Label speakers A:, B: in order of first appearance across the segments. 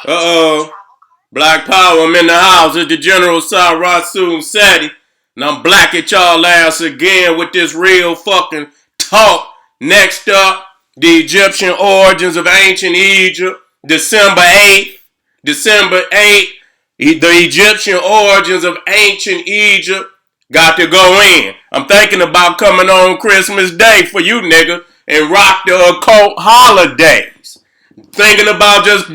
A: Uh-oh. Black Power, I'm in the house. It's the General Seti. And I'm black at y'all ass again with this real fucking talk. Next up, the Egyptian origins of ancient Egypt. December 8th. December 8th. The Egyptian origins of ancient Egypt. Got to go in. I'm thinking about coming on Christmas Day for you niggas and rock the occult holidays. Thinking about just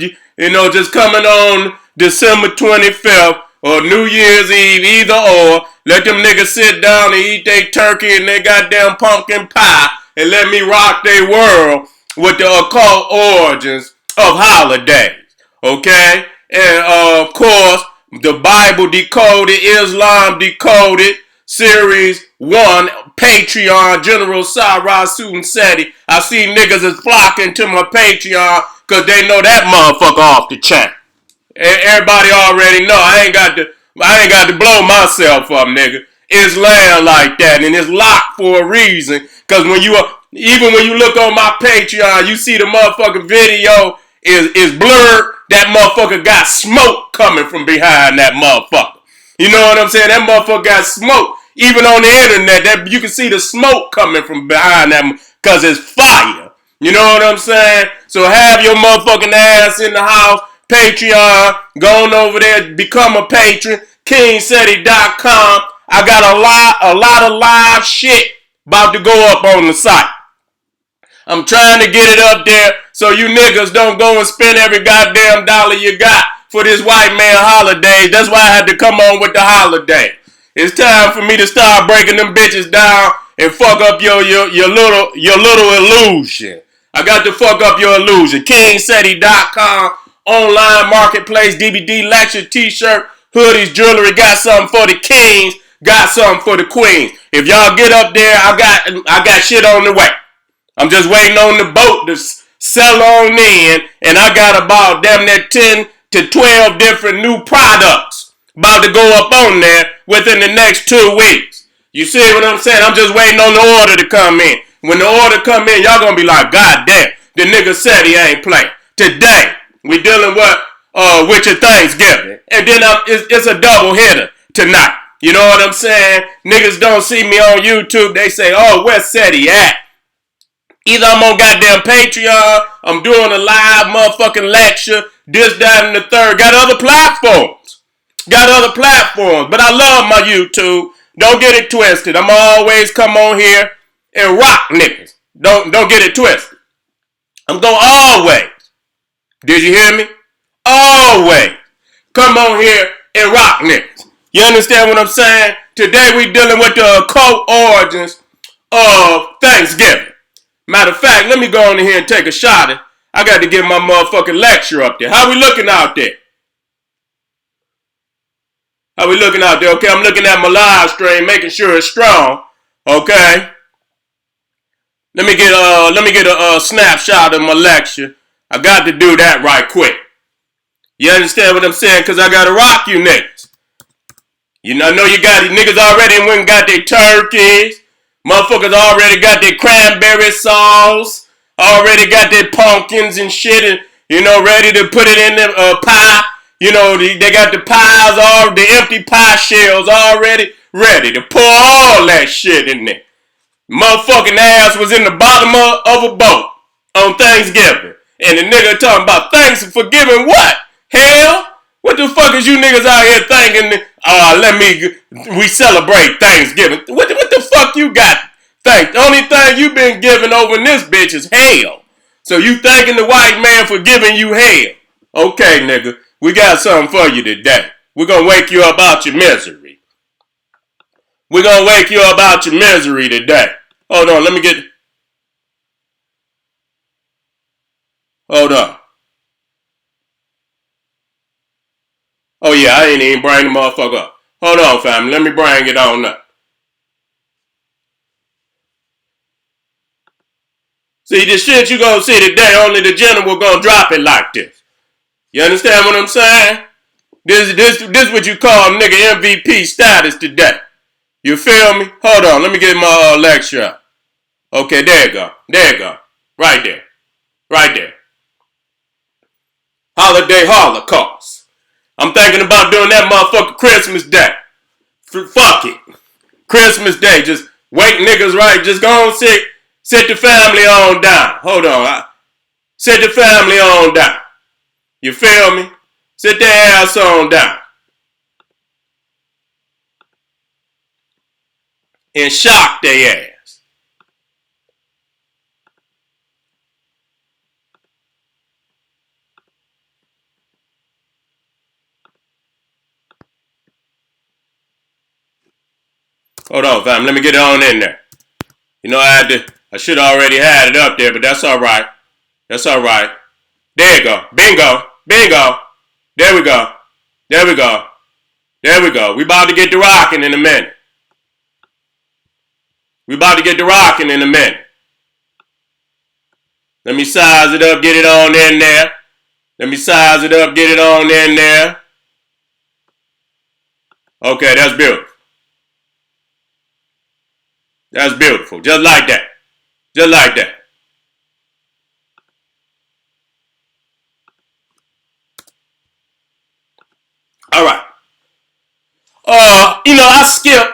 A: coming on December 25th or New Year's Eve, either or. Let them niggas sit down and eat their turkey and their goddamn pumpkin pie and let me rock their world with the occult origins of holidays. Okay? And of course, the Bible Decoded, Islam Decoded, Series 1, Patreon, General Suten Seti. I see niggas is flocking to my Patreon because they know that motherfucker off the chain. Everybody already know. I ain't got to blow myself up, nigga. It's land like that, and it's locked for a reason. Because even when you look on my Patreon, you see the motherfucking video is blurred. That motherfucker got smoke coming from behind that motherfucker. You know what I'm saying? That motherfucker got smoke. Even on the internet, that you can see the smoke coming from behind that because it's fire. You know what I'm saying? So have your motherfucking ass in the house. Patreon, going over there, become a patron. KingSeti.com. I got a lot of live shit about to go up on the site. I'm trying to get it up there so you niggas don't go and spend every goddamn dollar you got for this white man holiday. That's why I had to come on with the holiday. It's time for me to start breaking them bitches down and fuck up your little illusion. I got to fuck up your illusion. KingSeti.com, online marketplace, DVD, lecture, t-shirt, hoodies, jewelry. Got something for the kings, got something for the queens. If y'all get up there, I got shit on the way. I'm just waiting on the boat to sell on in, and I got about damn near 10 to 12 different new products about to go up on there within the next 2 weeks. You see what I'm saying? I'm just waiting on the order to come in. When the order come in, y'all gonna be like, God damn, the nigga said he ain't playing. Today, we dealing with your Thanksgiving. And then it's a double hitter tonight. You know what I'm saying? Niggas don't see me on YouTube. They say, oh, where's Seti at? Either I'm on goddamn Patreon, I'm doing a live motherfucking lecture, this, that, and the third. Got other platforms. But I love my YouTube. Don't get it twisted. I'm always come on here and rock niggas. Don't get it twisted. I'm going always. Did you hear me? Always. Come on here and rock niggas. You understand what I'm saying? Today we dealing with the occult origins of Thanksgiving. Matter of fact, let me go on in here and take a shot at it. I got to get my motherfucking lecture up there. How we looking out there? Okay, I'm looking at my live stream, making sure it's strong. Okay. Let me get a snapshot of my lecture. I got to do that right quick. You understand what I'm saying? Because I got to rock you niggas. You know, I know you got these niggas already went and got their turkeys. Motherfuckers already got their cranberry sauce. Already got their pumpkins and shit. And, you know, ready to put it in the pie. You know, they got the pies, all the empty pie shells already ready to pour all that shit in there. Motherfucking ass was in the bottom of a boat on Thanksgiving. And the nigga talking about thanks for giving what? Hell? What the fuck is you niggas out here thinking? We celebrate Thanksgiving. What the fuck you got? The only thing you been giving over in this bitch is hell. So you thanking the white man for giving you hell. Okay, nigga. We got something for you today. We're gonna wake you up out your misery. Today. Hold on, let me get... Hold on. Oh yeah, I ain't even bring the motherfucker up. Hold on, family. Let me bring it on up. See, the shit you gonna see today, only the general gonna drop it like this. You understand what I'm saying? This what you call nigga MVP status today. You feel me? Hold on, let me get my lecture up. Okay, there you go. Right there. holiday holocaust. I'm thinking about doing that motherfucker Christmas Day. Fuck it. Christmas Day. Just wake niggas right. Just go on sit the family on down. Hold on. Sit the family on down. You feel me? Sit their ass on down. And shock their ass. Hold on, fam. Let me get it on in there. You know, I should already had it up there, but that's all right. That's all right. There you go. Bingo. Bingo. There we go. There we go. There we go. We about to get to rocking in a minute. We about to get to rocking in a minute. Let me size it up, get it on in there. Let me size it up, get it on in there. Okay, that's beautiful. That's beautiful. Just like that. Just like that. All right. I skip,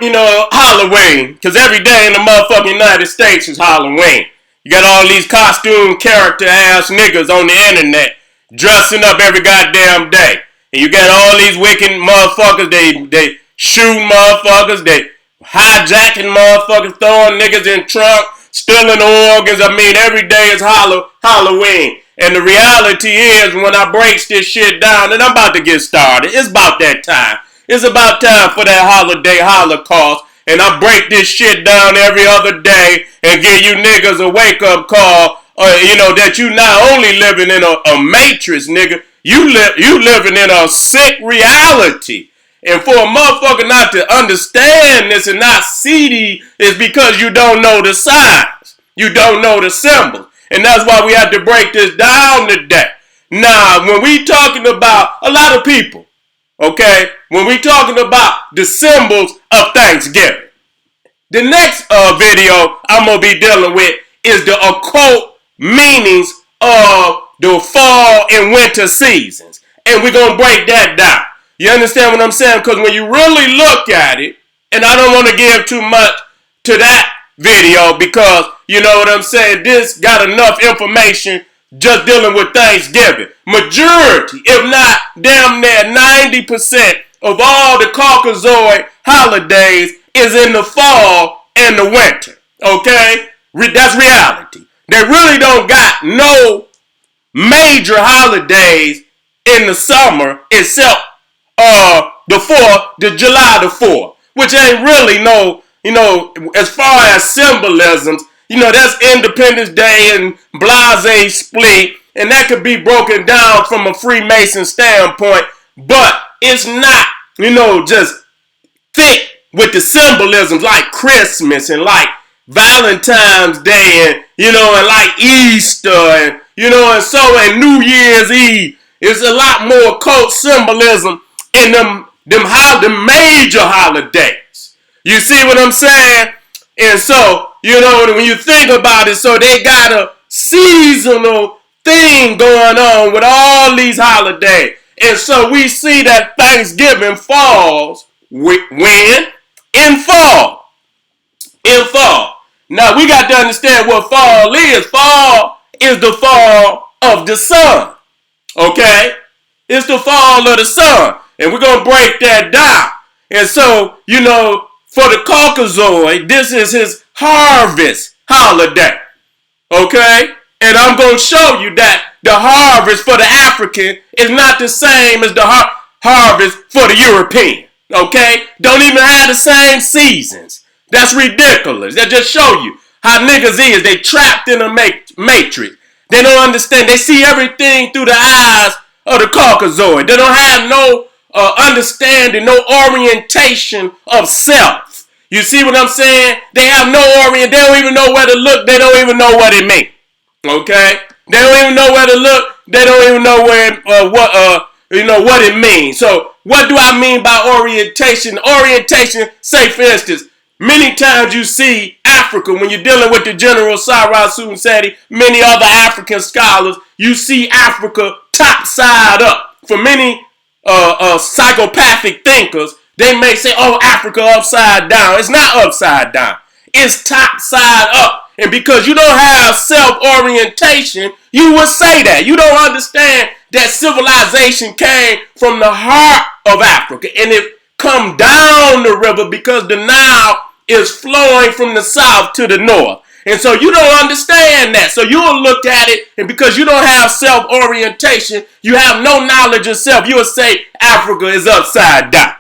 A: Halloween, because every day in the motherfucking United States is Halloween. You got all these costume character ass niggas on the internet dressing up every goddamn day. And you got all these wicked motherfuckers, they shooting motherfuckers, they hijacking motherfuckers, throwing niggas in trunk, stealing organs. I mean, every day is Halloween. And the reality is, when I breaks this shit down, and I'm about to get started, it's about that time. It's about time for that holiday holocaust. And I break this shit down every other day and give you niggas a wake-up call, that you not only living in a matrix, nigga, you living in a sick reality. And for a motherfucker not to understand this and not see these is because you don't know the signs. You don't know the symbols. And that's why we have to break this down today. Now, when we talking about a lot of people, okay, when we talking about the symbols of Thanksgiving, the next video I'm going to be dealing with is the occult meanings of the fall and winter seasons. And we're going to break that down. You understand what I'm saying? Because when you really look at it, and I don't want to give too much to that video because, you know what I'm saying, this got enough information just dealing with Thanksgiving. Majority, if not damn near 90% of all the Caucasoid holidays is in the fall and the winter. Okay? That's reality. They really don't got no major holidays in the summer except July the 4th, which ain't really no, as far as symbolisms, that's Independence Day and Blase split, and that could be broken down from a Freemason standpoint, but it's not, just thick with the symbolisms like Christmas and like Valentine's Day and like Easter and, and New Year's Eve. It's a lot more occult symbolism in the major holidays. You see what I'm saying? And so, when you think about it, so they got a seasonal thing going on with all these holidays. And so we see that Thanksgiving falls when? In fall. In fall. Now we got to understand what fall is. Fall is the fall of the sun. Okay? It's the fall of the sun. And we're going to break that down. And so, for the Caucasoid, this is his harvest holiday. Okay? And I'm going to show you that the harvest for the African is not the same as the harvest for the European. Okay? Don't even have the same seasons. That's ridiculous. That just show you how niggas is. They trapped in a matrix. They don't understand. They see everything through the eyes of the Caucasoid. They don't have no understanding, no orientation of self. You see what I'm saying? They have no orient. They don't even know where to look. They don't even know what it means. Okay? They don't even know where to look. They don't even know what it means. So what do I mean by orientation? Orientation, say for instance, many times you see Africa, when you're dealing with the General Seti, many other African scholars, you see Africa top side up. For many psychopathic thinkers, they may say, oh, Africa upside down. It's not upside down. It's top side up. And because you don't have self-orientation, you would say that. You don't understand that civilization came from the heart of Africa. And it come down the river because the Nile is flowing from the south to the north. And so you don't understand that. So you will look at it, and because you don't have self-orientation, you have no knowledge of self, you will say Africa is upside down.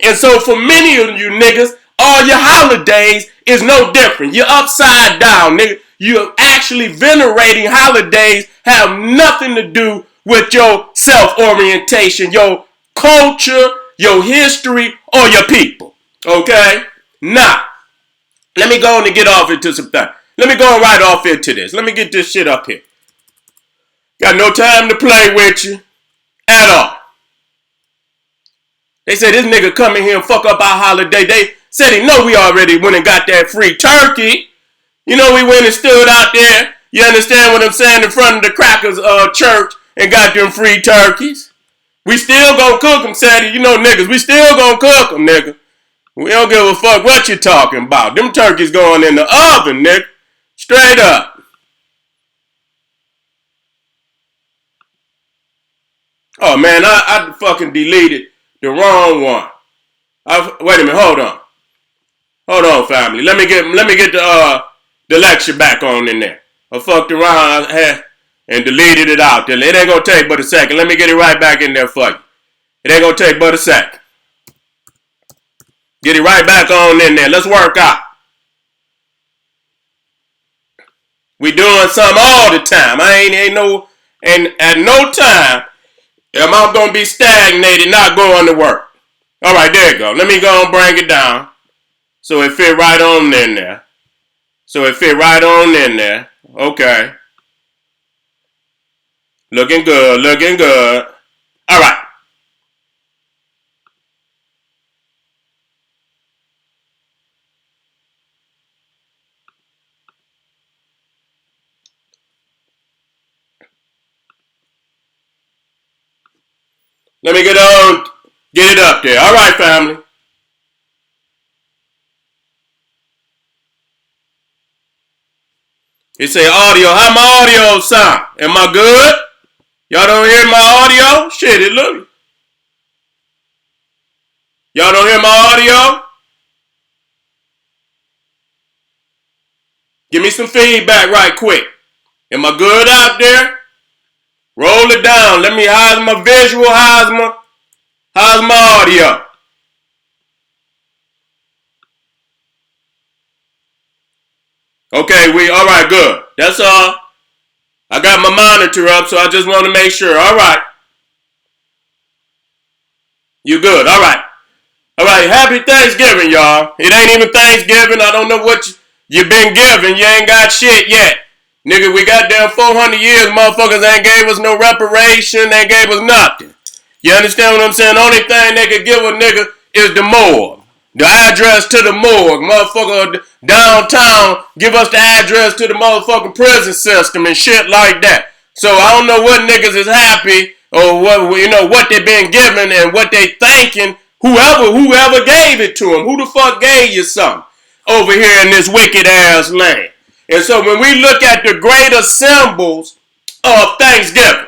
A: And so for many of you niggas, all your holidays is no different. You're upside down, nigga. You're actually venerating holidays have nothing to do with your self-orientation, your culture, your history, or your people. Okay? Now, let me go on and get off into some things. Let me go right off into this. Let me get this shit up here. Got no time to play with you at all. They say this nigga come in here and fuck up our holiday. They said he know we already went and got that free turkey. You know we went and stood out there. You understand what I'm saying? In front of the Crackers church and got them free turkeys. We still gonna cook them, Seti. You know niggas, we still gonna cook them, nigga. We don't give a fuck what you talking about. Them turkeys going in the oven, nigga. Straight up. Oh man, I fucking deleted the wrong one. Wait a minute, hold on. Hold on, family. Let me get the lecture back on in there. I fucked around and deleted it out there. It ain't gonna take but a second. Let me get it right back in there for you. It ain't gonna take but a second. Get it right back on in there. Let's work out. We doing something all the time. And at no time am I gonna be stagnated, not going to work. All right, there you go. Let me go and bring it down so it fit right on in there. Okay. Looking good. All right. Let me get it up there. All right, family. It say audio. How my audio sound? Am I good? Y'all don't hear my audio? Shit, it look. Y'all don't hear my audio? Give me some feedback right quick. Am I good out there? Roll it down. Let me, how's my visual? How's my audio? Okay, all right, good. That's all. I got my monitor up, so I just want to make sure. All right. You good. All right. All right, happy Thanksgiving, y'all. It ain't even Thanksgiving. I don't know what you been given. You ain't got shit yet. Nigga, we got down 400 years. Motherfuckers ain't gave us no reparation. They gave us nothing. You understand what I'm saying? The only thing they could give a nigga is the morgue. The address to the morgue. Motherfucker downtown give us the address to the motherfucking prison system and shit like that. So I don't know what niggas is happy or what they been given and what they thinking. Whoever gave it to them. Who the fuck gave you something over here in this wicked ass land? And so when we look at the greater symbols of Thanksgiving,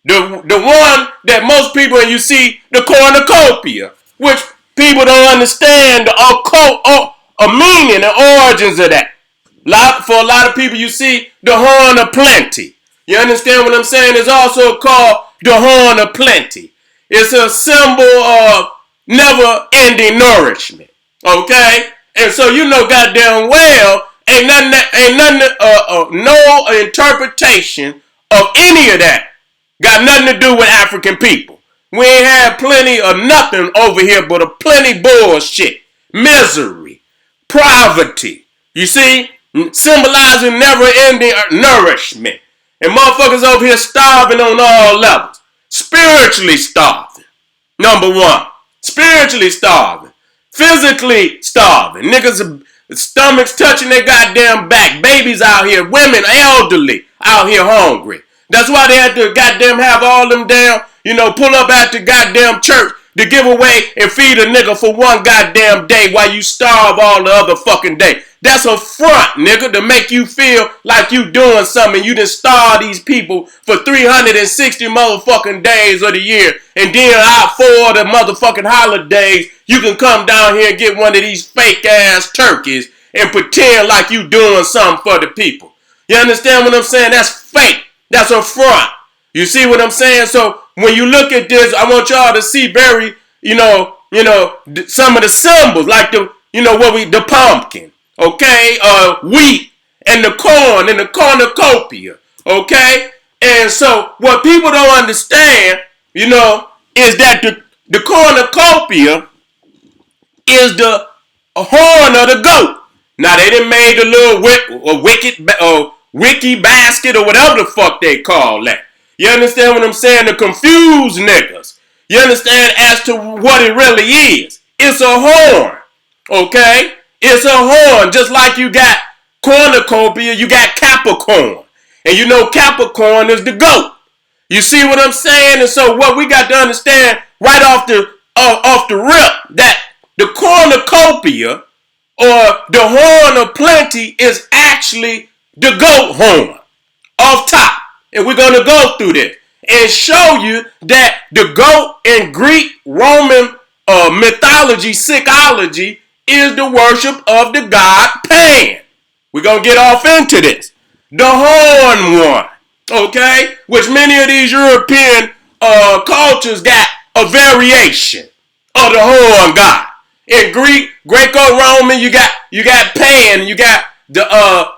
A: the one that most people, and you see the cornucopia, which people don't understand the occult meaning and origins of that. For a lot of people, you see the horn of plenty. You understand what I'm saying? It's also called the horn of plenty. It's a symbol of never-ending nourishment. Okay? And so you know goddamn well, ain't nothing, no interpretation of any of that got nothing to do with African people. We ain't had plenty of nothing over here but a plenty bullshit, misery, poverty. You see? Symbolizing never-ending nourishment. And motherfuckers over here starving on all levels. Spiritually starving. Number one. Spiritually starving. Physically starving. Niggas' stomachs touching their goddamn back. Babies out here. Women, elderly, out here hungry. That's why they had to goddamn have all them damn, pull up at the goddamn church to give away and feed a nigga for one goddamn day while you starve all the other fucking day. That's a front, nigga, to make you feel like you doing something. You done starve these people for 360 motherfucking days of the year. And then out for the motherfucking holidays, you can come down here and get one of these fake ass turkeys and pretend like you doing something for the people. You understand what I'm saying? That's fake. That's a front. You see what I'm saying? So when you look at this, I want y'all to see very, some of the symbols, like the pumpkin, okay, wheat and the corn and the cornucopia, okay? And so what people don't understand, is that the cornucopia is the horn of the goat. Now they done made a little wiki basket or whatever the fuck they call that. You understand what I'm saying? To confuse niggas. You understand as to what it really is. It's a horn. Okay? It's a horn. Just like you got cornucopia, you got Capricorn. And you know Capricorn is the goat. You see what I'm saying? And so what we got to understand right off the rip, that the cornucopia or the horn of plenty is actually the goat horn off top. And we're going to go through this and show you that the goat in Greek, Roman mythology, psychology, is the worship of the god Pan. We're going to get off into this. The horn one, okay? Which many of these European cultures got a variation of the horn god. In Greek, Greco-Roman, you got Pan, you got the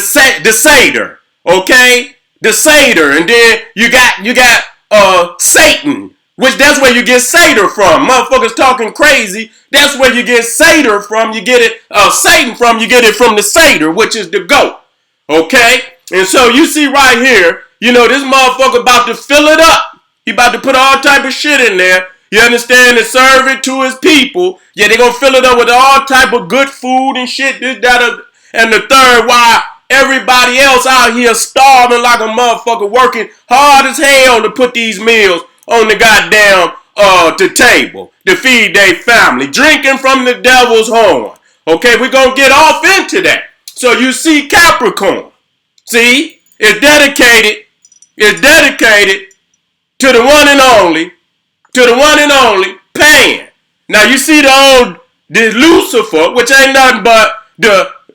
A: satyr. Okay, the satyr, and then you got Satan, which that's where you get satyr from. Motherfuckers talking crazy. That's where you get satyr from. You get it Satan from. You get it from the satyr, which is the goat. Okay, and so you see right here, this motherfucker about to fill it up. He about to put all type of shit in there. You understand? And serve it to his people. Yeah, they gonna fill it up with all type of good food and shit. This, that, and the third. Why? Everybody else out here starving like a motherfucker, working hard as hell to put these meals on the goddamn the table to feed their family, drinking from the devil's horn. Okay, we're gonna get off into that. So you see Capricorn. See, it's dedicated to the one and only Pan. Now you see the Lucifer, which ain't nothing but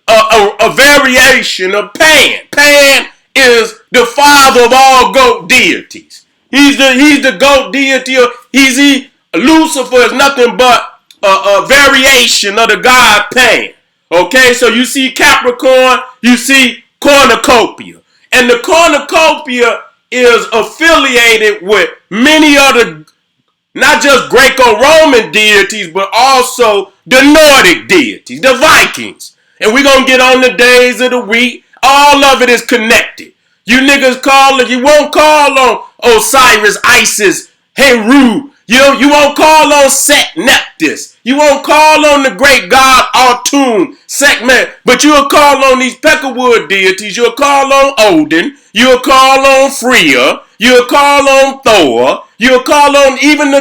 A: a variation of Pan. Pan is the father of all goat deities. He's the goat deity. Lucifer is nothing but a variation of the god Pan. Okay, so you see Capricorn, you see cornucopia. And the cornucopia is affiliated with many other, not just Greco-Roman deities, but also the Nordic deities, the Vikings. And we're going to get on the days of the week. All of it is connected. You niggas you won't call on Osiris, Isis, Heru. You won't call on Set, Neptus. You won't call on the great god Atum, Sekhmet. But you'll call on these Peckerwood deities. You'll call on Odin. You'll call on Freya. You'll call on Thor. You'll call on even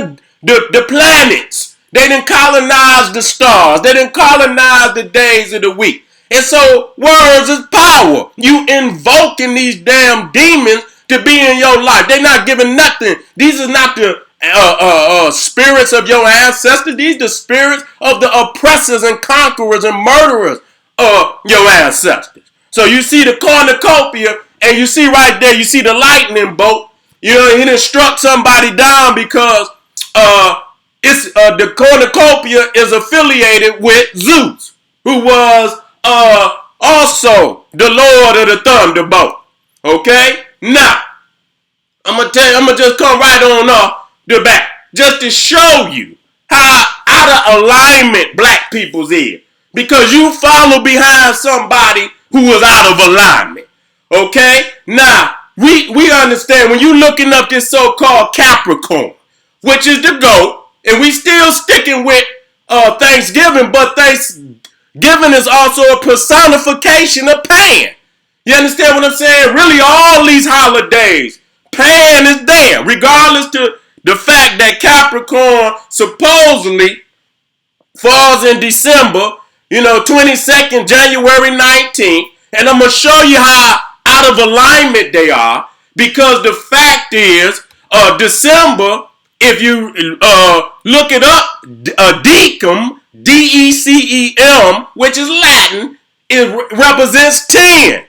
A: the planets. They didn't colonize the stars. They didn't colonize the days of the week. And so words is power. You invoking these damn demons to be in your life. They're not giving nothing. These are not the spirits of your ancestors. These are the spirits of the oppressors and conquerors and murderers of your ancestors. So you see the cornucopia, and you see right there, you see the lightning bolt. He done struck somebody down because the cornucopia is affiliated with Zeus, who was also the Lord of the Thunderbolt. Okay? Now, I'm gonna just come right on off the back, just to show you how out of alignment black people's is. Because you follow behind somebody who is out of alignment. Okay? Now, we understand when you looking up this so-called Capricorn, which is the goat, and we still sticking with Thanksgiving, but Thanksgiving is also a personification of Pan. You understand what I'm saying? Really, all these holidays, Pan is there, regardless to the fact that Capricorn supposedly falls in December, 22nd, January 19th. And I'm going to show you how out of alignment they are, because the fact is, December, if you look it up, Decem, D-E-C-E-M, which is Latin, it represents 10.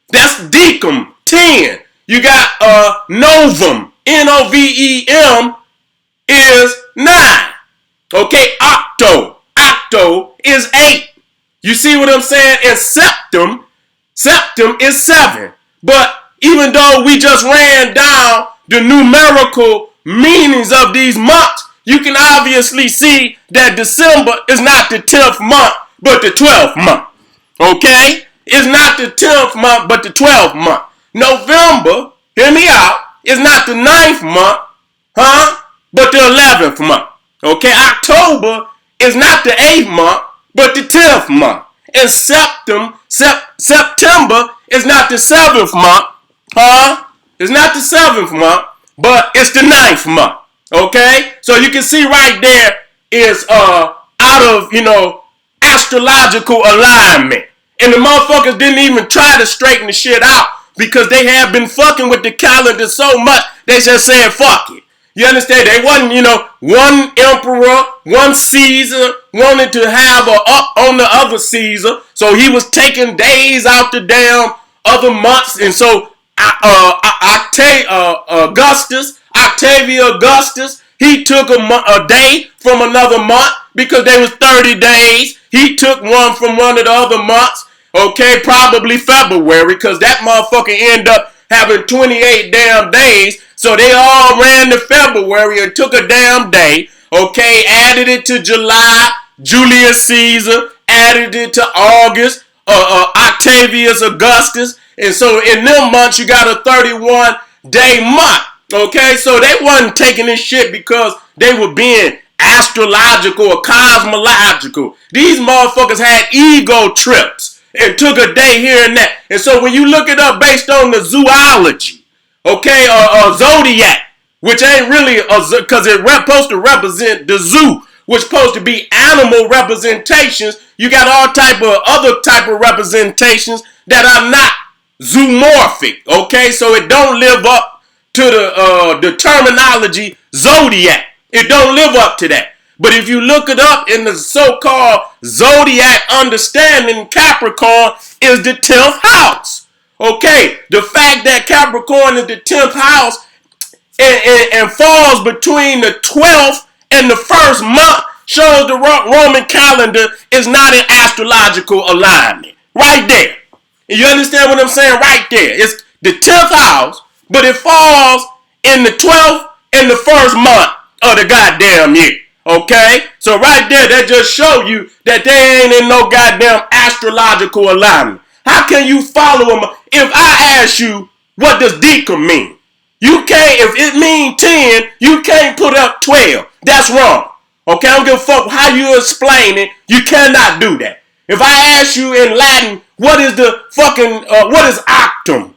A: That's Decem, 10. You got Novum, N-O-V-E-M, is 9. Okay, Octo is 8. You see what I'm saying? And Septem is 7. But even though we just ran down the numerical meanings of these months, you can obviously see that December is not the 10th month, but the 12th month. Okay? It's not the 10th month, but the 12th month. November, hear me out, is not the 9th month, but the 11th month. Okay? October is not the 8th month, but the 10th month. And September is not the 7th month, It's not the 7th month, but it's the 9th month. Okay? So you can see right there is out of, astrological alignment. And the motherfuckers didn't even try to straighten the shit out because they have been fucking with the calendar so much, they just said fuck it. You understand? They wasn't, one emperor, one Caesar wanted to have a up on the other Caesar. So he was taking days out the damn other months. And so Octavia Augustus, he took a day from another month because they was 30 days. He took one from one of the other months. Okay, probably February, because that motherfucker ended up having 28 damn days. So they all ran to February and took a damn day. Okay, added it to July, Julius Caesar, added it to August, Octavius Augustus. And so in them months, you got a 31-day month. Okay, so they wasn't taking this shit because they were being astrological or cosmological. These motherfuckers had ego trips and took a day here and there. And so when you look it up based on the zoology, okay, zodiac, which ain't really because it's supposed to represent the zoo, which supposed to be animal representations. You got all type of other type of representations that are not zoomorphic. Okay, so it don't live up to the terminology zodiac. It don't live up to that. But if you look it up in the so-called zodiac understanding, Capricorn is the 10th house. Okay, the fact that Capricorn is the 10th house and falls between the 12th and the first month shows the Roman calendar is not in astrological alignment. Right there. You understand what I'm saying? Right there. It's the 10th house, but it falls in the 12th and the first month of the goddamn year. Okay? So right there, that just show you that they ain't in no goddamn astrological alignment. How can you follow them? If I ask you, what does Decem mean? You can't, if it mean 10, you can't put up 12. That's wrong. Okay? I don't give a fuck how you explain it. You cannot do that. If I ask you in Latin, what is the fucking, what is octum?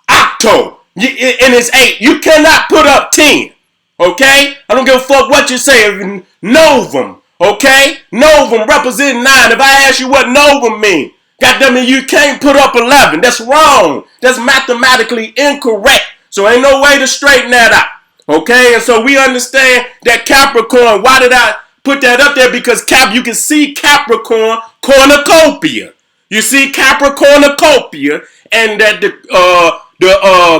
A: Octo. And it's 8. You cannot put up 10. Okay? I don't give a fuck what you say. Novum. Okay? Novum representing 9. If I ask you what novum mean, goddamn it, you can't put up 11. That's wrong. That's mathematically incorrect. So ain't no way to straighten that out. Okay? And so we understand that Capricorn. Why did I put that up there? Because you can see Capricorn cornucopia. You see Capricornucopia, and that the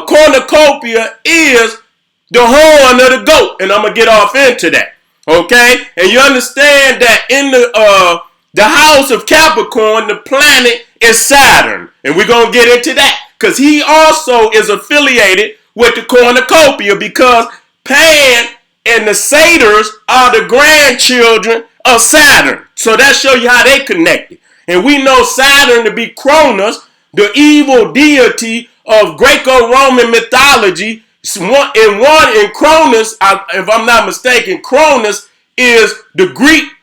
A: cornucopia is the horn of the goat, and I'm gonna get off into that. Okay, and you understand that in the house of Capricorn, the planet is Saturn, and we're gonna get into that because he also is affiliated with the cornucopia, because Pan and the satyrs are the grandchildren of Saturn. So that show you how they connected. And we know Saturn to be Cronus, the evil deity of Greco-Roman mythology. In Cronus, if I'm not mistaken, Cronus is the Greek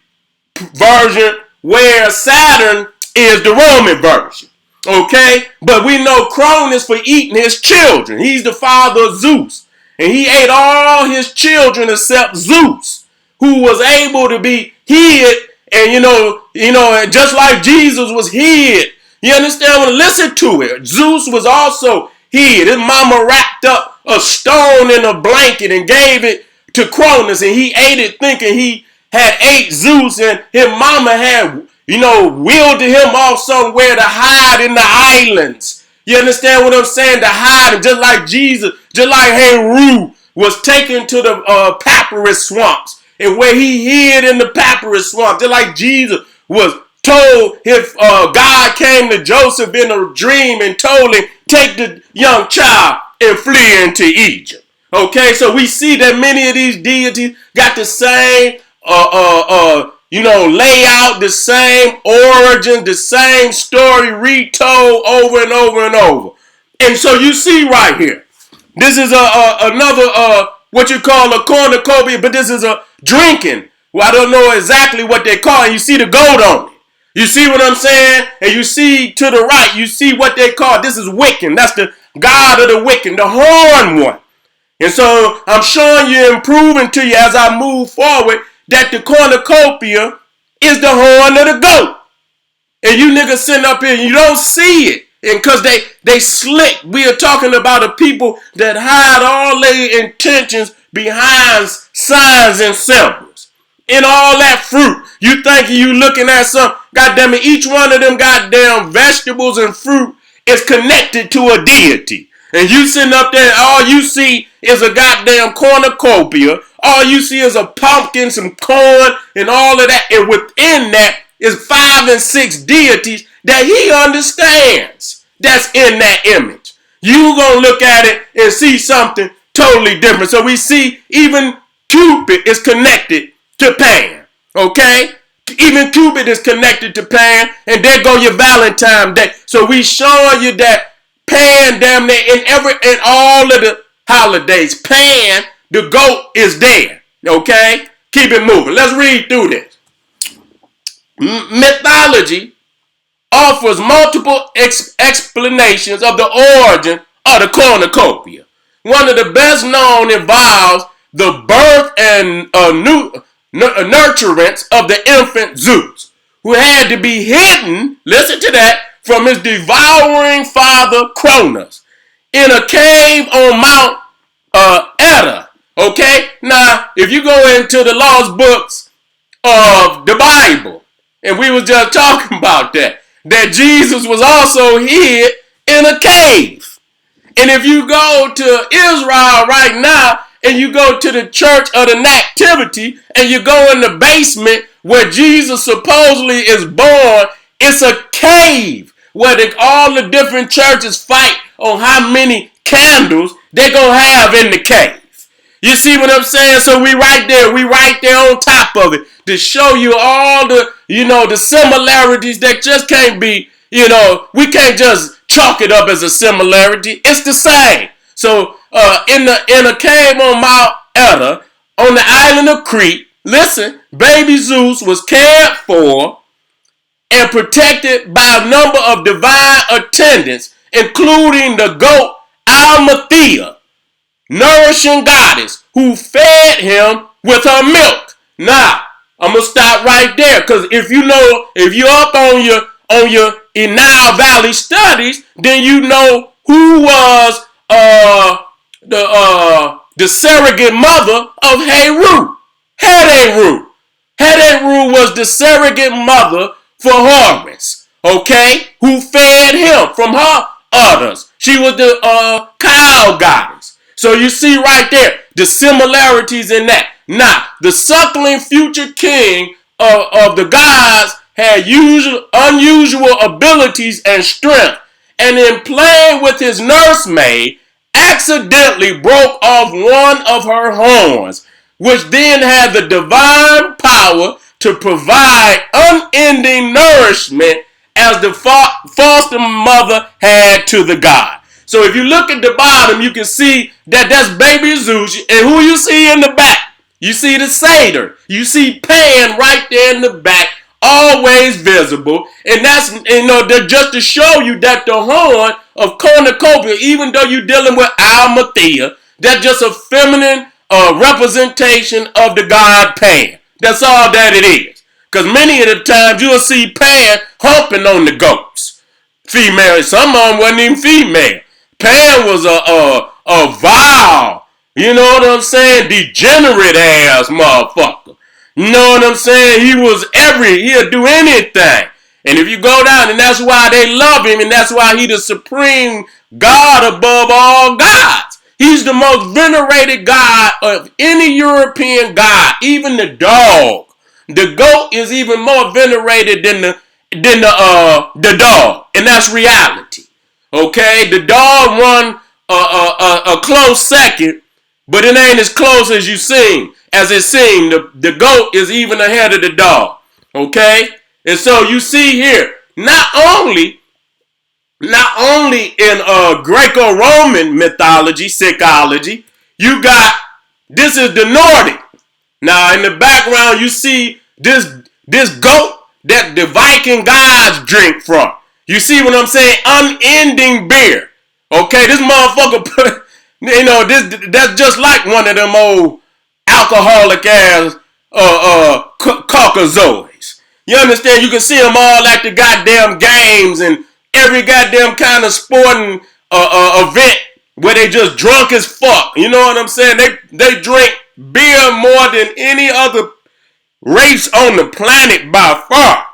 A: version, where Saturn is the Roman version. Okay? But we know Cronus for eating his children. He's the father of Zeus. And he ate all his children except Zeus, who was able to be hid. And just like Jesus was hid. You understand? Listen to it. Zeus was also hid. His mama wrapped up a stone in a blanket and gave it to Cronus, and he ate it thinking he had ate Zeus, and his mama had, wheeled him off somewhere to hide in the islands. You understand what I'm saying? To hide, and just like Jesus, just like Heru was taken to the papyrus swamps, and where he hid in the papyrus swamp, just like Jesus was told, if God came to Joseph in a dream and told him, take the young child and flee into Egypt. Okay, so we see that many of these deities got the same, layout, the same origin, the same story retold over and over and over. And so you see right here, this is another, what you call a cornucopia, but this is a drinking. Well, I don't know exactly what they call it. You see the goat on it. You see what I'm saying? And you see to the right, you see what they call it. This is Wiccan. That's the god of the Wiccan, the horn one. And so I'm showing you and proving to you as I move forward that the cornucopia is the horn of the goat. And you niggas sitting up here and you don't see it. And because they slick. We are talking about a people that hide all their intentions behind signs and symbols. In all that fruit. You think you looking at some, goddamn it, each one of them goddamn vegetables and fruit is connected to a deity. And you sitting up there, all you see is a goddamn cornucopia. All you see is a pumpkin, some corn, and all of that. And within that is 5 and 6 deities that he understands that's in that image. You gonna look at it and see something totally different. So we see even Cupid is connected to Pan. Okay? Even Cupid is connected to Pan. And there go your Valentine Day. So we showing you that Pan damn near in all of the holidays, Pan, the goat, is there. Okay? Keep it moving. Let's read through this. Mythology offers multiple explanations of the origin of the cornucopia. One of the best known involves the birth and nurturance of the infant Zeus, who had to be hidden, listen to that, from his devouring father Cronus in a cave on Mount Eta. Okay? Now, if you go into the lost books of the Bible, and we was just talking about that Jesus was also hid in a cave. And if you go to Israel right now, and you go to the Church of the Nativity, and you go in the basement where Jesus supposedly is born, it's a cave where all the different churches fight on how many candles they're going to have in the cave. You see what I'm saying? So we right there on top of it to show you all the, the similarities that just can't be, we can't just chalk it up as a similarity. It's the same. So in a cave on Mount Eta, on the island of Crete, listen, baby Zeus was cared for and protected by a number of divine attendants, including the goat Almathea, nourishing goddess, who fed him with her milk. Now, I'm gonna stop right there, because if you're up on your Nile Valley studies, then you know who was the surrogate mother of Heru. Heru. Heru was the surrogate mother for Horus, okay, who fed him from her udders. She was the cow goddess. So you see right there the similarities in that. Now, the suckling future king of the gods had unusual abilities and strength, and in playing with his nursemaid, accidentally broke off one of her horns, which then had the divine power to provide unending nourishment as the foster mother had to the god. So if you look at the bottom, you can see that that's baby Zeus. And who you see in the back? You see the satyr. You see Pan right there in the back, always visible, and that's, just to show you that the horn of cornucopia, even though you're dealing with Almathea, that's just a feminine representation of the god Pan. That's all that it is. Because many of the times you'll see Pan humping on the goats. Female, some of them wasn't even female. Pan was a vile, you know what I'm saying, degenerate ass motherfucker. You know what I'm saying? He'll do anything. And if you go down, and that's why they love him, and that's why he the supreme God above all gods. He's the most venerated god of any European god, even the dog. The goat is even more venerated than the dog, and that's reality. Okay, the dog run a close second, but it ain't as close as it seemed. The goat is even ahead of the dog. Okay, and so you see here, not only in Greco-Roman mythology, psychology, you got, this is the Nordic. Now in the background you see this goat that the Viking gods drink from. You see what I'm saying? Unending beer. Okay, this motherfucker that's just like one of them old alcoholic ass Caucasoids. You understand? You can see them all at the goddamn games and every goddamn kind of sporting event where they just drunk as fuck. You know what I'm saying? They drink beer more than any other race on the planet by far.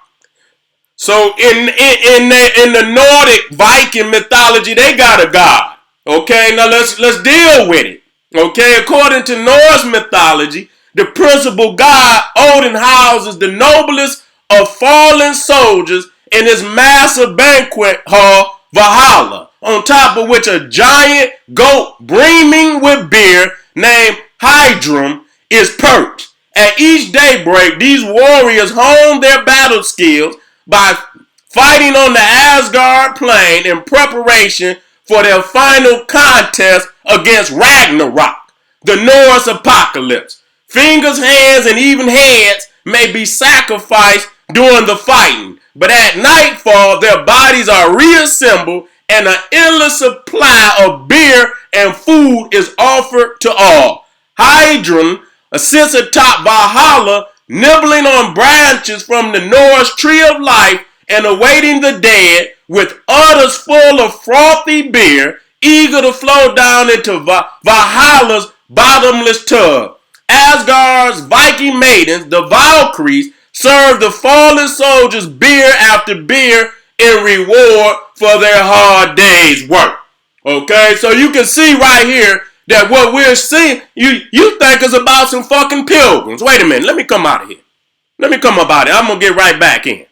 A: So in the Nordic Viking mythology, they got a god. Okay, now let's deal with it. Okay, according to Norse mythology, the principal god Odin houses the noblest of fallen soldiers in his massive banquet hall Valhalla, on top of which a giant goat brimming with beer named Hydrum is perched. At each daybreak, these warriors hone their battle skills by fighting on the Asgard plain in preparation for their final contest against Ragnarok, the Norse apocalypse. Fingers, hands, and even heads may be sacrificed during the fighting, but at nightfall their bodies are reassembled and an endless supply of beer and food is offered to all. Hydrun sits atop Valhalla, nibbling on branches from the Norse tree of life and awaiting the dead with udders full of frothy beer, eager to flow down into Valhalla's bottomless tub. Asgard's Viking maidens, the Valkyries, serve the fallen soldiers beer after beer in reward for their hard day's work. Okay, so you can see right here that what we're seeing, you think is about some fucking pilgrims. Wait a minute, let me come out of here. Let me come up out of here. I'm gonna get right back in.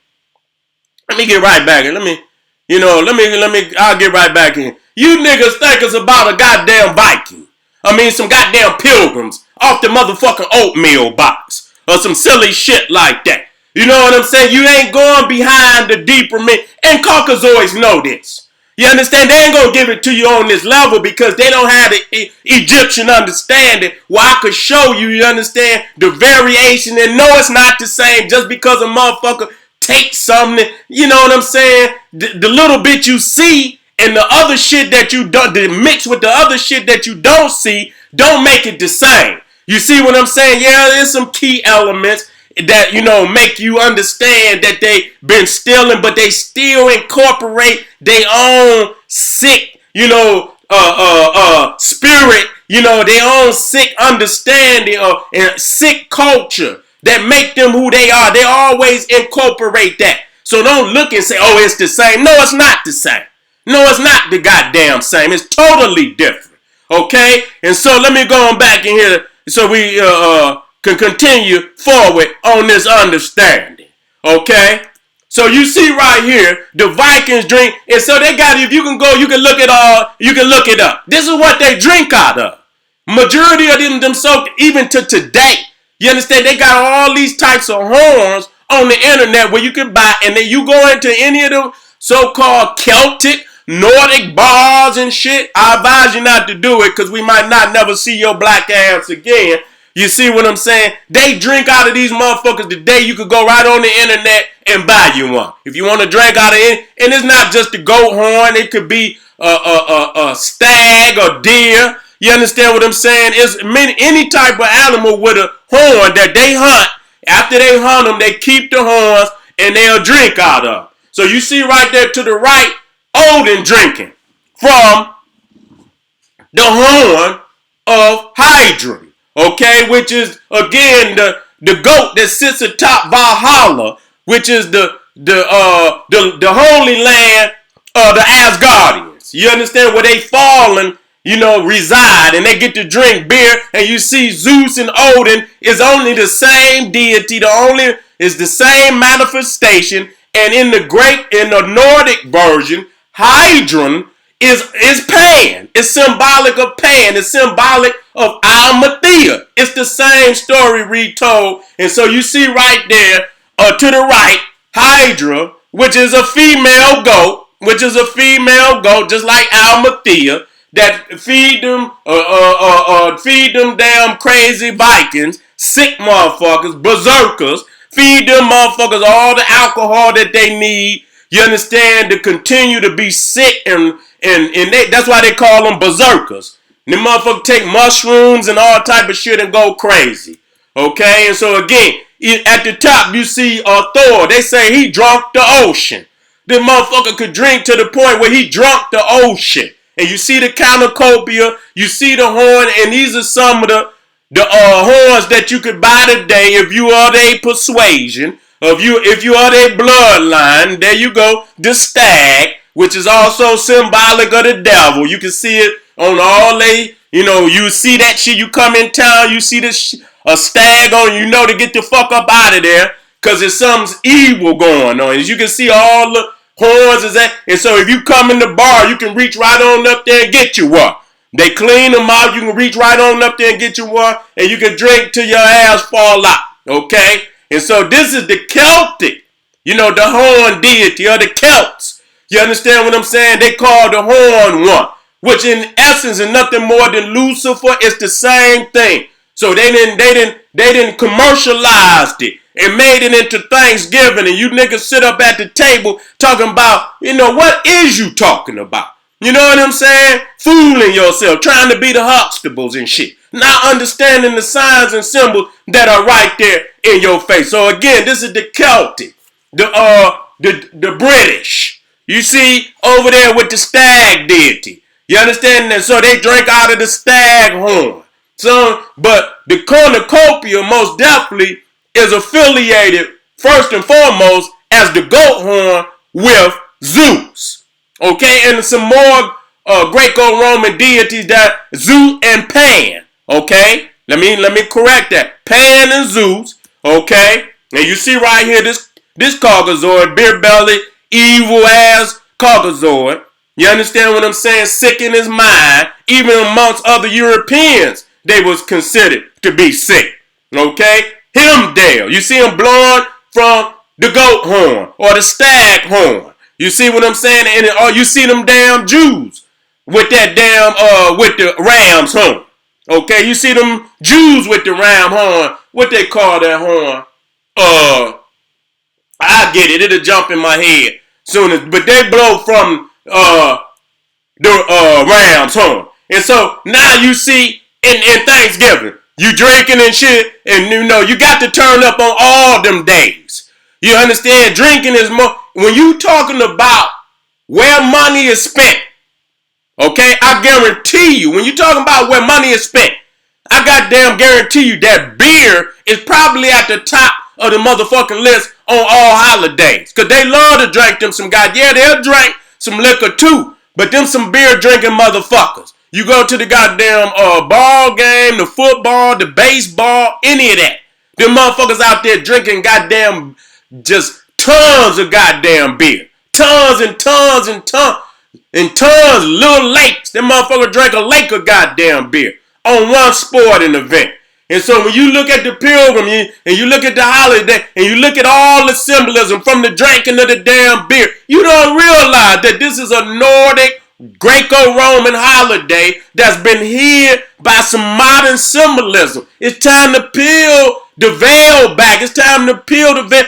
A: Let me get right back in. I'll get right back in. You niggas think it's about a goddamn Viking. I mean, some goddamn pilgrims off the motherfucking oatmeal box. Or some silly shit like that. You know what I'm saying? You ain't going behind the deeper men. And Caucasoids know this. You understand? They ain't gonna give it to you on this level because they don't have the Egyptian understanding where I could show you, you understand, the variation. And no, it's not the same just because a motherfucker takes something, you know what I'm saying? The little bit you see and the other shit that you don't, mix with the other shit that you don't see, don't make it the same. You see what I'm saying? Yeah, there's some key elements that, make you understand that they been stealing, but they still incorporate their own sick, spirit, their own sick understanding and sick culture that make them who they are. They always incorporate that. So don't look and say, oh, it's the same. No, it's not the same. No, it's not the goddamn same. It's totally different. Okay? And so let me go on back in here so we can continue forward on this understanding. Okay? So you see right here, the Vikings drink, and so they got, if you can go, you can look it up. This is what they drink out of. Majority of them so even to today, you understand, they got all these types of horns on the internet where you can buy, and then you go into any of them so-called Celtic, Nordic bars and shit. I advise you not to do it because we might not never see your black ass again. You see what I'm saying? They drink out of these motherfuckers today. You could go right on the internet and buy you one. If you want to drink out of it, and it's not just a goat horn. It could be a stag or deer. You understand what I'm saying? It's any type of animal with a horn that they hunt. After they hunt them, they keep the horns and they'll drink out of. So you see right there to the right, Odin drinking from the horn of Hydra. Okay, which is again the goat that sits atop Valhalla, which is the holy land of the Asgardians. You understand where they fallen, reside, and they get to drink beer. And you see Zeus and Odin is only the same deity. Is the same manifestation. And in the Nordic version, Hydron is Pan. It's symbolic of Pan. It's symbolic of Almathea. It's the same story retold. And so you see right there to the right, Hydra, which is a female goat, just like Almathea, that feed them damn crazy Vikings, sick motherfuckers, berserkers, feed them motherfuckers all the alcohol that they need. You understand, to continue to be sick, and that's why they call them berserkers. And the motherfuckers take mushrooms and all type of shit and go crazy. Okay, and so again, at the top you see Thor. They say he drunk the ocean. The motherfucker could drink to the point where he drunk the ocean. And you see the cornucopia, you see the horn, and these are some of the horns that you could buy today if you are their persuasion. If you are their bloodline, there you go. The stag, which is also symbolic of the devil. You can see it on all they, you see that shit. You come in town, you see a stag on, to get the fuck up out of there, because there's something evil going on. As you can see, all the horns is that. And so if you come in the bar, you can reach right on up there and get you one. They clean them out. You can reach right on up there and get you one, and you can drink till your ass fall out. Okay? And so this is the Celtic, the horn deity of the Celts. You understand what I'm saying? They call the horn one, which in essence is nothing more than Lucifer. It's the same thing. So they didn't commercialize it and made it into Thanksgiving, and you niggas sit up at the table talking about, what is you talking about? You know what I'm saying? Fooling yourself, trying to be the Huxtables and shit. Not understanding the signs and symbols that are right there in your face. So again, this is the Celtic, the British. You see over there with the stag deity. You understand that? So they drink out of the stag horn. So, but the cornucopia most definitely is affiliated first and foremost as the goat horn with Zeus. Okay, and some more Greco-Roman deities that Zeus and Pan. Okay, let me correct that. Pan and Zeus. Okay, and you see right here this Caucasoid, beer belly, evil ass Caucasoid. You understand what I'm saying? Sick in his mind. Even amongst other Europeans, they was considered to be sick. Okay, Himdale. You see him blowing from the goat horn or the stag horn. You see what I'm saying? And you see them damn Jews with that damn with the ram's horn. Okay, you see them Jews with the ram horn. What they call that horn? I get it. It'll jump in my head soon as. But they blow from the ram's horn. And so now you see in Thanksgiving, you drinking and shit, and you got to turn up on all them days. You understand? Drinking is more. When you talking about where money is spent, okay, I guarantee you, when you talking about where money is spent, I goddamn guarantee you that beer is probably at the top of the motherfucking list on all holidays. Because they love to drink them some yeah, they'll drink some liquor too, but them some beer drinking motherfuckers. You go to the goddamn ball game, the football, the baseball, any of that. Them motherfuckers out there drinking goddamn just tons of goddamn beer. Tons and tons and tons and tons, little lakes. Them motherfuckers drink a lake of goddamn beer on one sporting event. And so when you look at the pilgrim and you look at the holiday and you look at all the symbolism from the drinking of the damn beer, you don't realize that this is a Nordic Greco-Roman holiday that's been hid by some modern symbolism. It's time to peel the veil back. It's time to peel the veil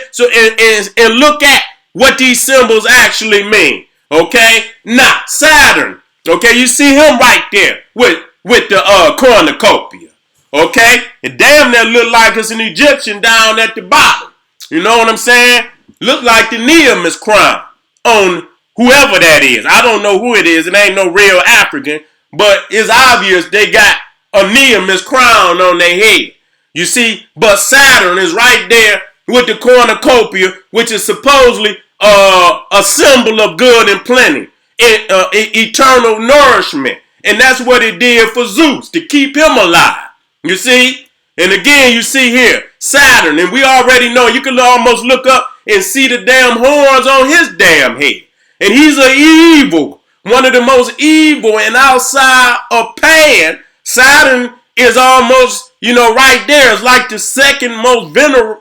A: and look at what these symbols actually mean. Okay? Now, Saturn. Okay, you see him right there with the cornucopia. Okay? It damn near look like it's an Egyptian down at the bottom. You know what I'm saying? Look like the Nemesis crown on whoever that is. I don't know who it is. It ain't no real African. But it's obvious they got a Nemesis crown on their head. You see? But Saturn is right there with the cornucopia, which is supposedly a symbol of good and plenty. Eternal nourishment. And that's what it did for Zeus, to keep him alive. You see? And again, you see here, Saturn. And we already know, you can almost look up and see the damn horns on his damn head. And he's an evil, one of the most evil, and outside of Pan, Saturn is almost, right there. It's like the second most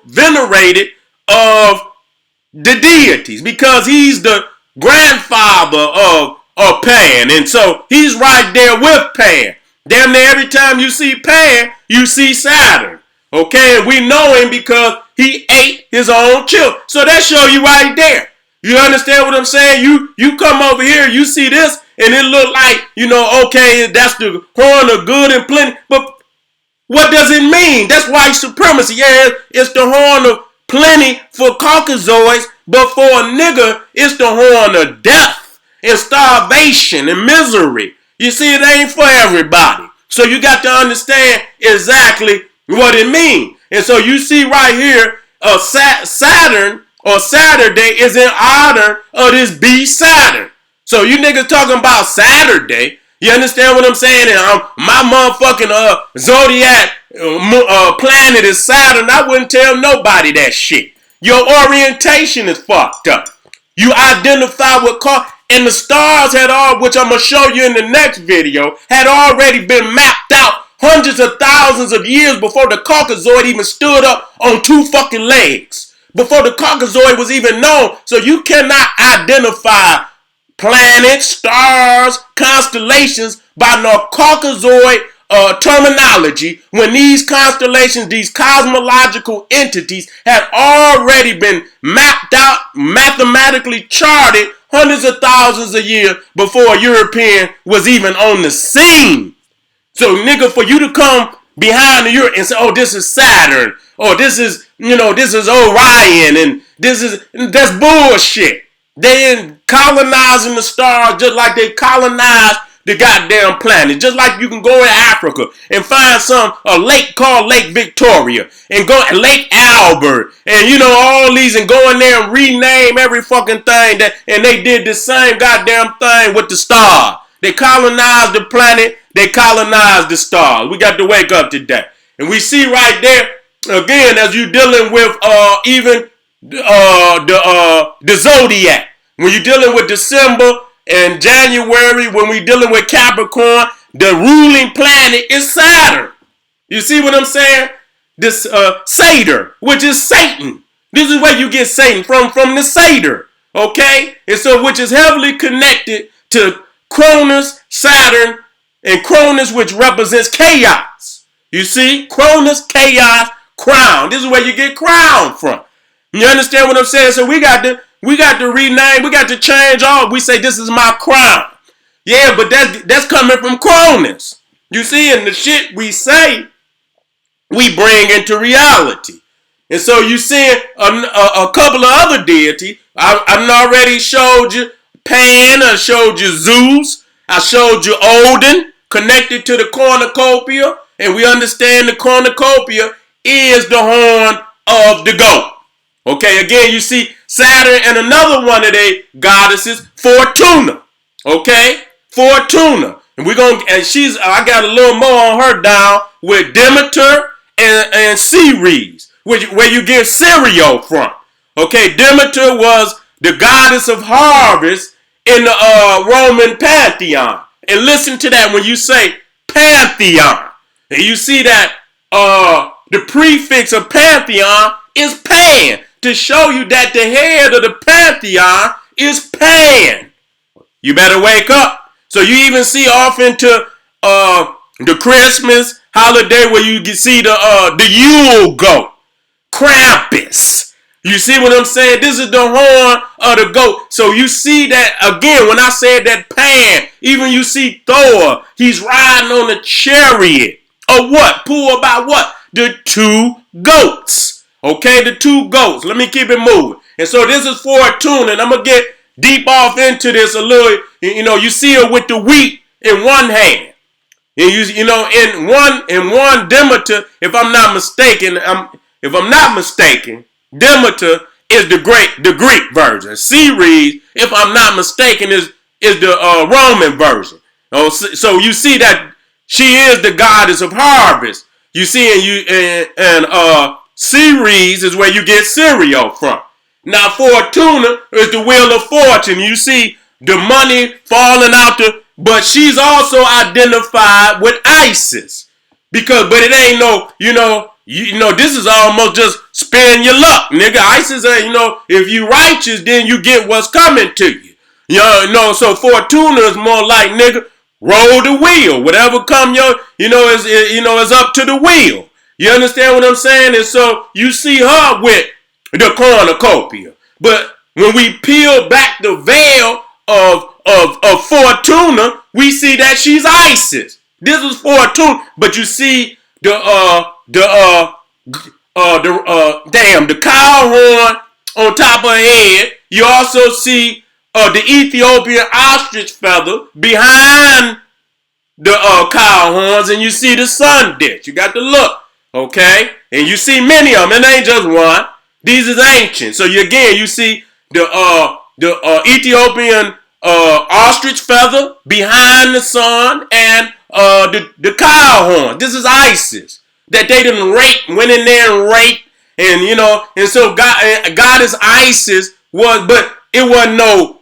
A: venerated of the deities, because he's the grandfather of Pan. And so he's right there with Pan. Damn near every time you see Pan, you see Saturn. Okay, and we know him because he ate his own children. So that show you right there. You understand what I'm saying? You come over here, you see this, and it look like, okay, that's the horn of good and plenty. But what does it mean? That's white supremacy. Yeah, it's the horn of plenty for Caucasoids, but for a nigga, it's the horn of death and starvation and misery. You see, it ain't for everybody. So you got to understand exactly what it means. And so you see right here, Saturn or Saturday is in honor of this beast Saturn. So you niggas talking about Saturday. You understand what I'm saying? And my motherfucking zodiac planet is Saturn. I wouldn't tell nobody that shit. Your orientation is fucked up. You identify with and the stars had all, which I'm going to show you in the next video, had already been mapped out hundreds of thousands of years before the Caucasoid even stood up on two fucking legs. Before the Caucasoid was even known. So you cannot identify planets, stars, constellations by no Caucasoid terminology when these constellations, these cosmological entities had already been mapped out, mathematically charted hundreds of thousands of years before a European was even on the scene. So nigga, for you to come behind the Europe and say, oh, this is Saturn, or this is Orion, and that's bullshit. They ain't colonizing the stars just like they colonized the goddamn planet. Just like you can go in Africa and find a lake called Lake Victoria and go to Lake Albert and all these, and go in there and rename every fucking thing and they did the same goddamn thing with the star. They colonized the planet, they colonized the stars. We got to wake up today. And we see right there, again, as you dealing with even the zodiac. When you're dealing with December and January, when we're dealing with Capricorn, the ruling planet is Saturn. You see what I'm saying? This Satyr, which is Satan. This is where you get Satan from the Satyr. Okay? And so, which is heavily connected to Cronus, Saturn, and Cronus, which represents chaos. You see? Cronus, chaos, crown. This is where you get crown from. You understand what I'm saying? So we got to rename, we got to change all. We say this is my crown. Yeah, but that's coming from Cronus. You see, and the shit we say, we bring into reality. And so you see a couple of other deities. I've already showed you Pan, I showed you Zeus, I showed you Odin, connected to the cornucopia. And we understand the cornucopia is the horn of the goat. Okay, again, you see Saturn and another one of their goddesses, Fortuna. Okay, Fortuna. And I got a little more on her down with Demeter and Ceres, where you get cereal from. Okay, Demeter was the goddess of harvest in the Roman pantheon. And listen to that when you say pantheon. And you see that the prefix of pantheon is Pan, to show you that the head of the pantheon is Pan. You better wake up. So you even see off into the Christmas holiday where you can see the Yule goat, Krampus. You see what I'm saying? This is the horn of the goat. So you see that again when I said that Pan. Even you see Thor. He's riding on a chariot of what? Pulled by what? The two goats. Okay, the two goats. Let me keep it moving. And so this is Fortuna, and I'm gonna get deep off into this a little. You see her with the wheat in one hand. And in one Demeter, if I'm not mistaken, Demeter is the Greek version. Ceres, if I'm not mistaken, is the Roman version. Oh, so you see that she is the goddess of harvest. You see, and Ceres is where you get cereal from. Now Fortuna is the wheel of fortune. You see the money falling out but she's also identified with Isis. But it ain't this is almost just spin your luck, nigga. Isis ain't, if you righteous, then you get what's coming to you. So Fortuna is more like, nigga, roll the wheel. Whatever come is up to the wheel. You understand what I'm saying? And so you see her with the cornucopia. But when we peel back the veil of Fortuna, we see that she's Isis. This is Fortuna, but you see the cow horn on top of her head. You also see the Ethiopian ostrich feather behind the cow horns, and you see the sun dish. You got to look, okay? And you see many of them. It ain't just one. These is ancient. So you see the Ethiopian ostrich feather behind the sun and the cow horn. This is Isis that they didn't went in there and raped, and so goddess Isis but it wasn't no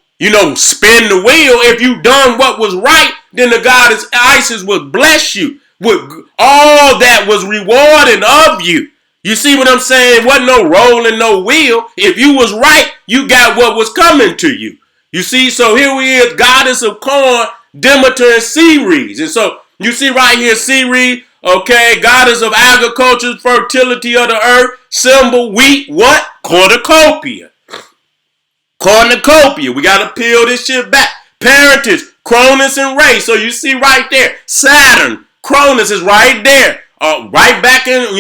A: spin the wheel. If you done what was right, then the goddess Isis would bless you with all that was rewarding of you. You see what I'm saying? It wasn't no rolling no wheel. If you was right, you got what was coming to you. You see, so here we is, goddess of corn, Demeter and Ceres. And so you see right here, Ceres, okay, goddess of agriculture, fertility of the earth, symbol, wheat, what? Cornucopia. Cornucopia. We got to peel this shit back. Parentage, Cronus and Ray. So you see right there, Saturn, Cronus is right there. Right back in,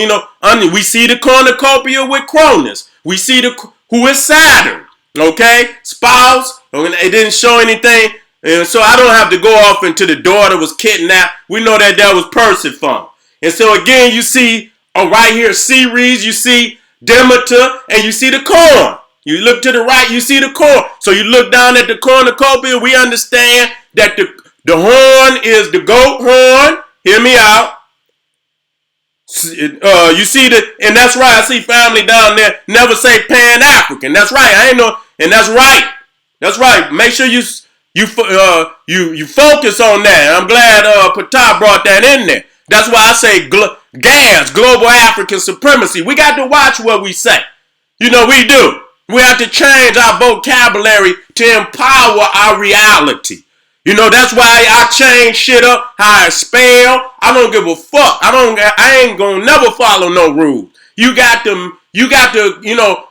A: we see the cornucopia with Cronus. We see who is Saturn. Okay, spouse. It didn't show anything, and so I don't have to go off into the daughter was kidnapped. We know that was Persephone. And so again, you see right here Ceres, you see Demeter, and you see the corn. You look to the right, you see the corn. So you look down at the cornucopia. We understand that the horn is the goat horn. Hear me out. You see and that's right. I see family down there. Never say Pan-African. That's right. I ain't no, and that's right. That's right. Make sure you focus on that. I'm glad Patah brought that in there. That's why I say GAS, Global African Supremacy. We got to watch what we say. We do. We have to change our vocabulary to empower our reality. That's why I change shit up, how I spell. I don't give a fuck. I ain't gonna never follow no rules. You got to,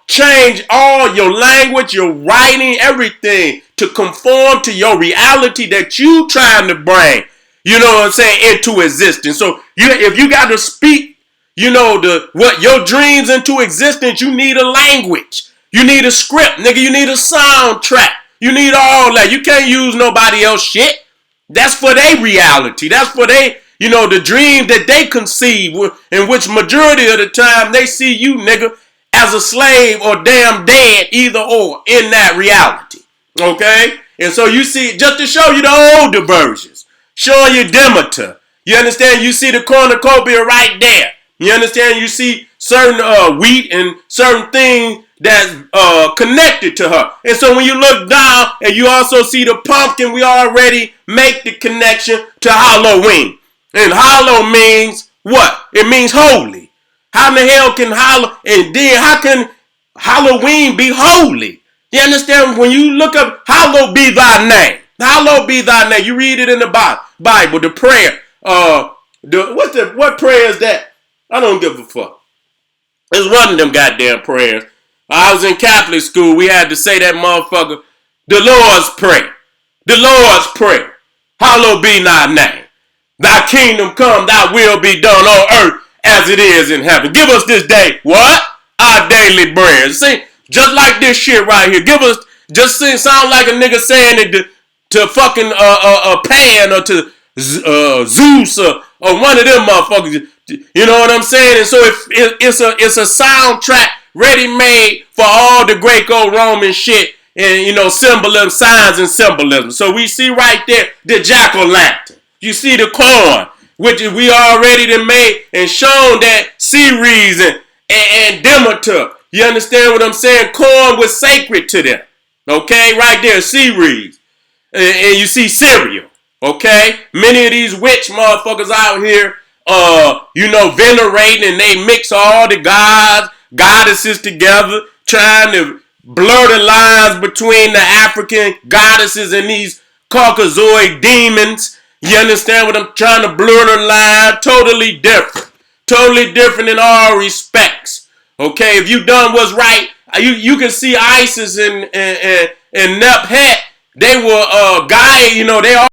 A: change all your language, your writing, everything to conform to your reality that you trying to bring, into existence. So if you got to speak, what your dreams into existence, you need a language. You need a script, nigga. You need a soundtrack. You need all that. You can't use nobody else shit. That's for their reality. That's for the dream that they conceive, in which majority of the time they see you, nigga, as a slave or damn dead, either or, in that reality. Okay? And so you see, just to show you the older versions, showing you Demeter. You understand? You see the cornucopia right there. You understand? You see certain wheat and certain things that's connected to her. And so when you look down and you also see the pumpkin, we already make the connection to Halloween. And Hallow means what? It means holy. How in the hell can how can Halloween be holy? You understand? When you look up, hallowed be thy name. Hallowed be thy name. You read it in the Bible, the prayer. What prayer is that? I don't give a fuck. It's one of them goddamn prayers. I was in Catholic school. We had to say that motherfucker, the Lord's Prayer. The Lord's Prayer. Hallowed be thy name. Thy kingdom come, thy will be done on earth as it is in heaven. Give us this day, what? Our daily bread. See, just like this shit right here. Give us, just sound like a nigga saying it to fucking Pan or to Zeus or one of them motherfuckers. You know what I'm saying? And so it's a soundtrack ready made for all the Greco-Roman shit and, you know, symbolism, signs and symbolism. So we see right there the jack-o'-lantern. You see the corn, which we already done made and shown that Ceres and Demeter. You understand what I'm saying? Corn was sacred to them. Okay, right there, Ceres. And you see cereal. Okay? Many of these witch motherfuckers out here, you know, venerating, and they mix all the gods, goddesses together, trying to blur the lines between the African goddesses and these Caucasoid demons. You understand what I'm trying to blur the line? Totally different. Totally different in all respects. Okay, if you done what's right, you can see Isis and Nephet. They were guy, you know, they all